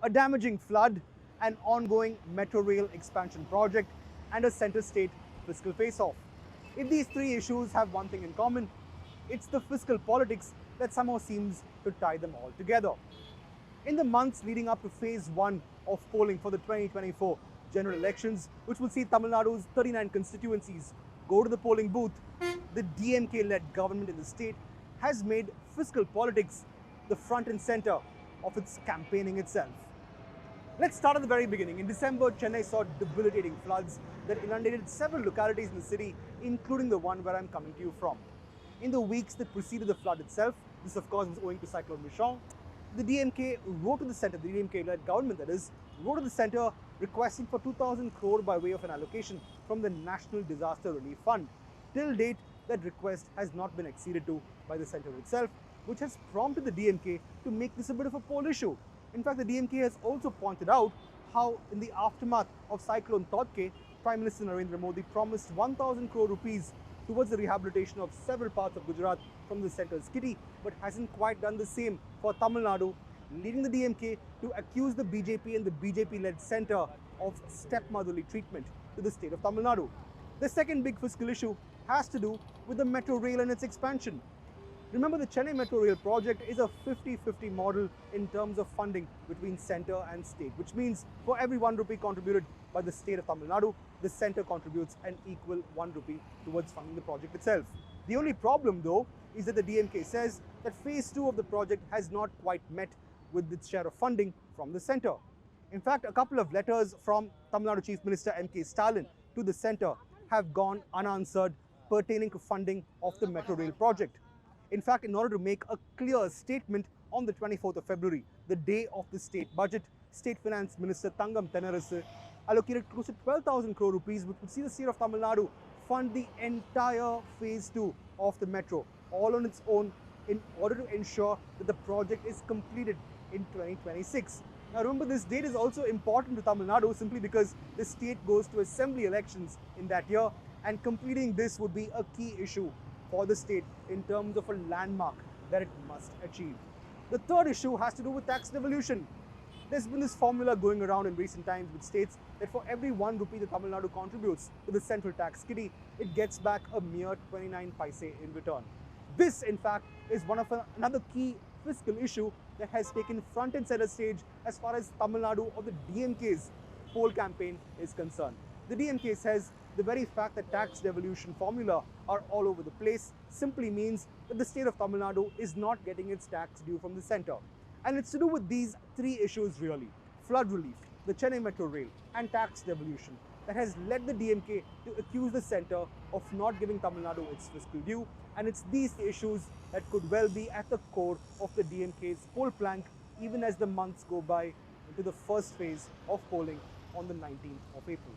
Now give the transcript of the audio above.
a damaging flood, an ongoing metro rail expansion project, and a center-state fiscal face-off. If these three issues have one thing in common, it's the fiscal politics that somehow seems to tie them all together. In the months leading up to phase 1 of polling for the 2024 general elections, which will see Tamil Nadu's 39 constituencies go to the polling booth, the DMK-led government in the state has made fiscal politics the front and center of its campaigning itself. Let's start at the very beginning. In December, Chennai saw debilitating floods that inundated several localities in the city, including the one where I'm coming to you from. In the weeks that preceded the flood itself, this of course was owing to Cyclone Michaung, the DMK wrote to the centre, the DMK-led government that is, wrote to the centre requesting for 2,000 crore by way of an allocation from the National Disaster Relief Fund. Till date, that request has not been acceded to by the centre itself, which has prompted the DMK to make this a bit of a poll issue. In fact, the DMK has also pointed out how in the aftermath of Cyclone Todke, Prime Minister Narendra Modi promised 1,000 crore rupees towards the rehabilitation of several parts of Gujarat from the centre's kitty, but hasn't quite done the same for Tamil Nadu, leading the DMK to accuse the BJP and the BJP-led centre of stepmotherly treatment to the state of Tamil Nadu. The second big fiscal issue has to do with the metro rail and its expansion. Remember, the Chennai Metro Rail project is a 50-50 model in terms of funding between centre and state, which means for every 1 rupee contributed by the state of Tamil Nadu, the centre contributes an equal 1 rupee towards funding the project itself. The only problem, though, is that the DMK says that phase 2 of the project has not quite met with its share of funding from the centre. In fact, a couple of letters from Tamil Nadu Chief Minister Stalin to the centre have gone unanswered pertaining to funding of the Metro Rail project. In fact, in order to make a clear statement on the 24th of February, the day of the state budget, State Finance Minister Thangam Tennarasu allocated close to 12,000 crore rupees, which would see the state of Tamil Nadu fund the entire phase 2 of the metro, all on its own, in order to ensure that the project is completed in 2026. Now remember, this date is also important to Tamil Nadu simply because the state goes to assembly elections in that year, and completing this would be a key issue for the state in terms of a landmark that it must achieve. The third issue has to do with tax devolution. There's been this formula going around in recent times which states that for every 1 rupee that Tamil Nadu contributes to the central tax kitty, it gets back a mere 29 paise in return. This, in fact, is another key fiscal issue that has taken front and center stage as far as Tamil Nadu or the DMK's poll campaign is concerned. The DMK says the very fact that tax devolution formula are all over the place simply means that the state of Tamil Nadu is not getting its tax due from the centre. And it's to do with these three issues really: flood relief, the Chennai Metro Rail, and tax devolution, that has led the DMK to accuse the centre of not giving Tamil Nadu its fiscal due. And it's these issues that could well be at the core of the DMK's poll plank, even as the months go by into the first phase of polling on the 19th of April.